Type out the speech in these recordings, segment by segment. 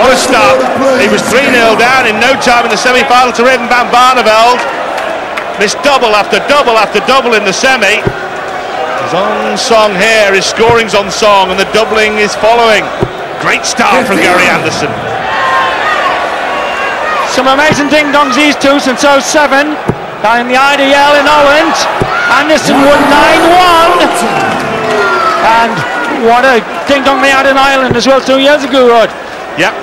What a start. He was 3-0 down in no time in the semi-final to Raven van Barneveld. Missed double after double after double in the semi. He's on song here, his scoring's on song, and the doubling is following. Great start from Gary Anderson. Some amazing ding-dongs these two since 07. Down in the IDL in Holland. Anderson won 9-1. And what a ding-dong they had in Ireland as well 2 years ago, Rod. Yep.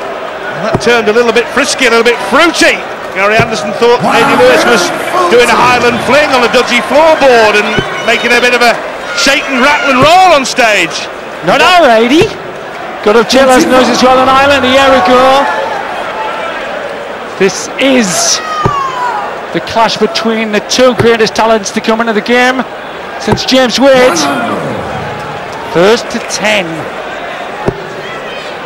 That turned a little bit frisky, a little bit fruity. Gary Anderson thought Eddie Lewis was doing a Highland fling on a dodgy floorboard and making a bit of a shake and rattle and roll on stage. Not our Eddie. Got up Chillers knows as well in Ireland a year ago. This is the clash between the two greatest talents to come into the game since James Wade. First to 10.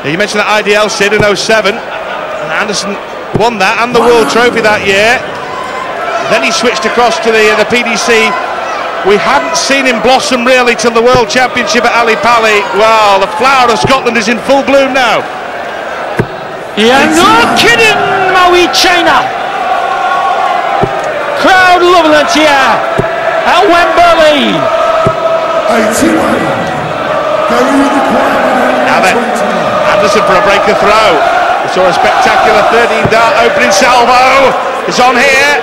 Yeah, you mentioned that IDL Sid in 07, and Anderson won that and the World Trophy that year. Then he switched across to the PDC. We hadn't seen him blossom really till the World Championship at Ali Pali. Well, the flower of Scotland is in full bloom now. Yeah, no kidding, Maui China. Crowd loving it here at Wembley. Now then, Anderson for a breaker throw. We saw a spectacular 13 dart opening salvo. It's on here.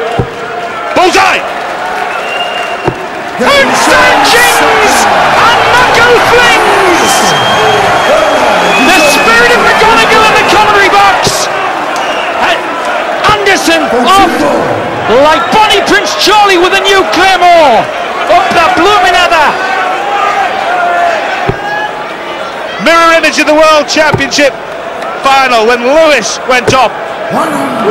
Bullseye! And Sanchez and knuckle flings! The spirit of McGonagall in the commentary box! Anderson off like Bonnie Prince Charlie with a new claymore! Up the blooming heather! Mirror image of the World Championship final when Lewis went off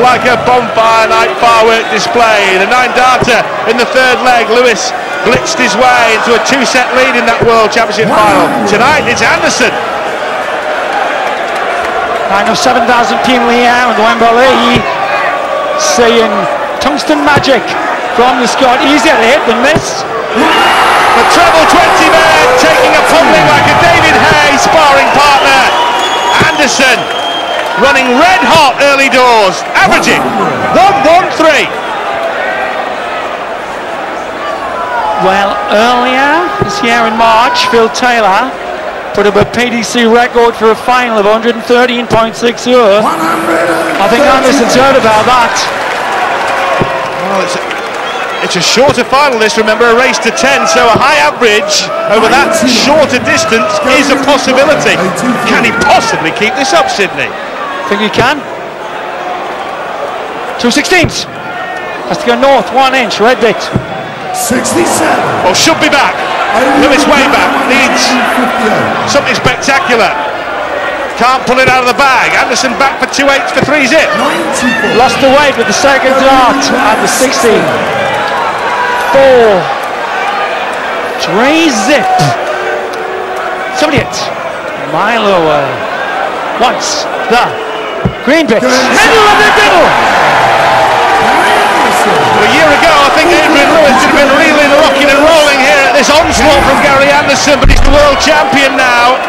like a bonfire night firework display. The 9-darter in the third leg. Lewis blitzed his way into a 2-set lead in that World Championship final. Tonight it's Anderson. I know 7,000 people here at Wembley saying tungsten magic from the Scot. Easier to hit than this. The treble 20 man taking a pummeling like a David Hay sparring partner. Anderson running red hot early doors, averaging 1-1-3. Well, earlier this year in March, Phil Taylor put up a PDC record for a final of 113.60. I think Anderson's heard about that. Well, it's a shorter final this, remember, a race to 10, so a high average over that shorter distance is a possibility. Can he possibly keep this up, Sydney? Think he can? 2/16. Has to go north, 1 inch, red bit. 67. Well, should be back. Lewis way back. Needs something spectacular. Can't pull it out of the bag. Anderson back for 2/8 for 3-zip. Lost the weight with the second dart at the 60. 4-3-zip. 78. Mile away. Once the green bit. Middle of the middle. Well, a year ago, I think Adrian Lewis had been reeling, rocking and rolling here at this onslaught from Gary Anderson, but he's the world champion now.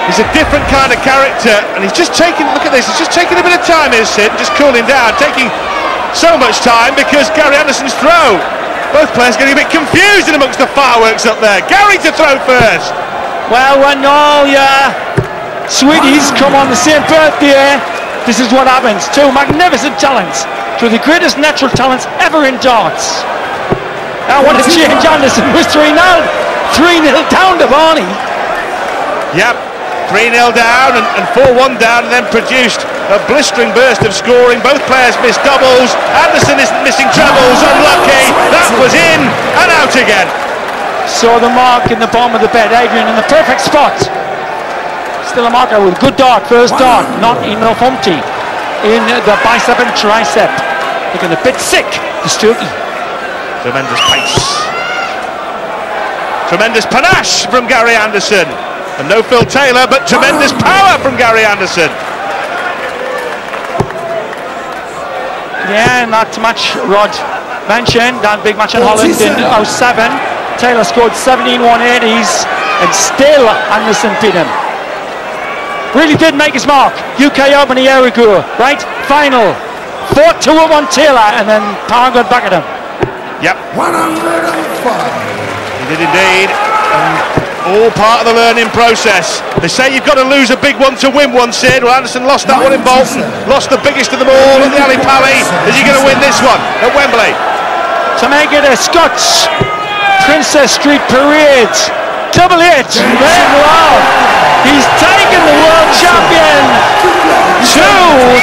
He's a different kind of character, and he's just taking, look at this, he's just taking a bit of time here, Sid, just cooling down, taking so much time because Gary Anderson's throw. Both players getting a bit confused in amongst the fireworks up there. Gary to throw first. Well, when all your sweeties come on the same birthday, this is what happens. Two magnificent talents, two of the greatest natural talents ever in darts. Now what a change. Anderson was 3-0 down to Barney. Yep, 3-0 down and 4-1 down, and then produced a blistering burst of scoring. Both players missed doubles. Anderson isn't missing trebles, unlucky. That was in and out again. Saw the mark in the bottom of the bed. Adrian in the perfect spot. Still a marker with good dart, first dart, not enough umpty in the bicep and tricep. Looking a bit sick, the Stokey. Tremendous pace. Tremendous panache from Gary Anderson. And no Phil Taylor, but tremendous power from Gary Anderson. Yeah, and that match Rod mentioned, that big match in Holland in 07. Taylor scored 17 180s and still Anderson beat him. really did make his mark. UK Open a year ago, right? Final. 4-2 at one Taylor, and then Power got back at him. Yep. 105. He did indeed. All part of the learning process. They say you've got to lose a big one to win one, Sid. Well, Anderson lost that one in Bolton, lost the biggest of them all at the Ali Pali. Is he going to win this one at Wembley? To make it a Scots Princess Street Parade. Double H, Red Love. He's taken the world champion to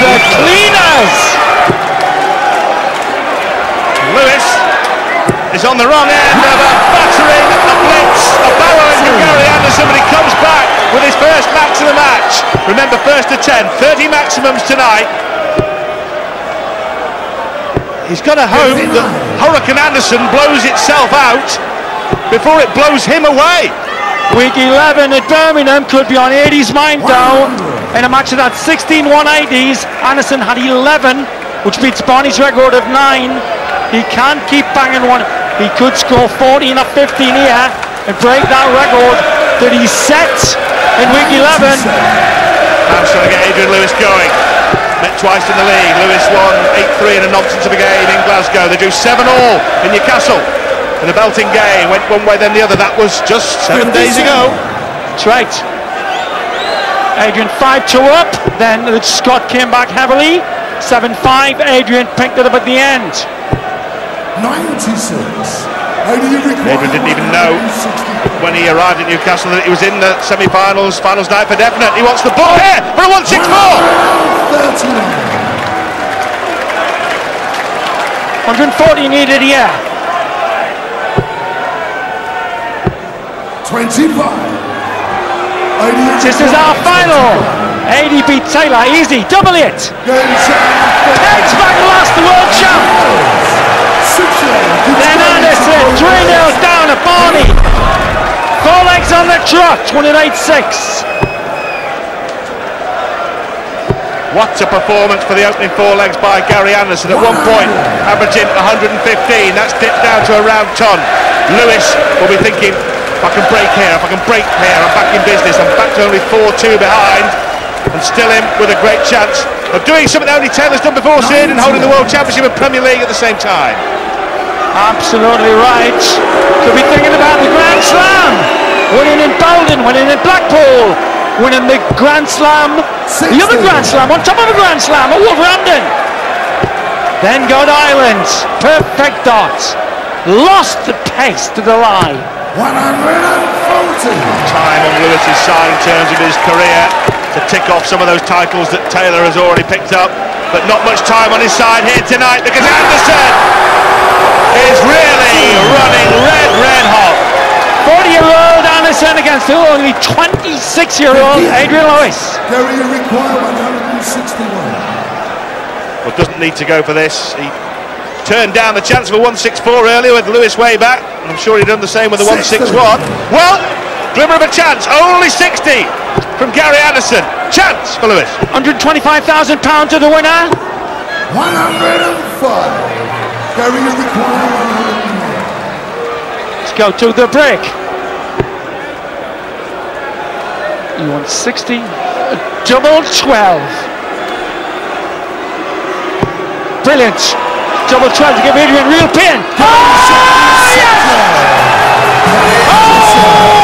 the cleaners. Lewis is on the wrong end of a battering, a blitz, a barrowing from Gary Anderson, but he comes back with his first max of the match. Remember, first to 10, 30 maximums tonight. He's got to hope that Hurricane Anderson blows itself out before it blows him away. Week 11 at Birmingham could be on 80's mind though. In a match of that 16 180s, Anderson had 11, which beats Barney's record of 9. He can't keep banging one. He could score 14 or 15 here and break that record that he set in week 11. Man's trying to get Adrian Lewis going. Met twice in the league. Lewis won 8-3 in a nonsense of a game in Glasgow. They drew 7-all in Newcastle in a belting game. Went one way then the other. That was just 7 days ago. That's right. Adrian 5-2 up. Then Scott came back heavily. 7-5. Adrian picked it up at the end. 96. Adrian didn't even know when he arrived at Newcastle that he was in the semi-finals, finals night for definite. He wants the ball here for a 164. 140 needed here. 25. This is our final. 80 beat Taylor, easy, double it. Pegs back last, the world champ. Then Anderson, 3-0 down at Barney. 4 legs on the trot, 28-6. What a performance for the opening 4 legs by Gary Anderson. At one point, averaging 115. That's dipped down to around ton. Lewis will be thinking, if I can break here, if I can break here, I'm back in business. I'm back to only 4-2 behind. And still in with a great chance of doing something that only Taylor's done before, Sid, and holding the World Championship and Premier League at the same time. Absolutely right. Could be thinking about the Grand Slam. Winning in Bolton, winning in Blackpool, winning the Grand Slam, the other Grand Slam, on top of the Grand Slam at Wolverhampton. Then God Island, perfect dots. Lost the pace to the line. 140. Time on Lewis's side in terms of his career to tick off some of those titles that Taylor has already picked up, but not much time on his side here tonight because Anderson is really running red hot. 40-year-old Anderson against only 26-year-old Adrian Lewis. Gary, you require 161. Well, doesn't need to go for this. He turned down the chance of a 164 earlier with Lewis way back, and I'm sure he'd done the same with the 161. Well, glimmer of a chance, only 60 from Gary Anderson. Chance for Lewis. £125,000 to the winner. 105. Gary, you require 109. Let's go to the break. You want 60, double 12. Brilliant. Double 12 to give Adrian real pain. Oh, yes! Oh!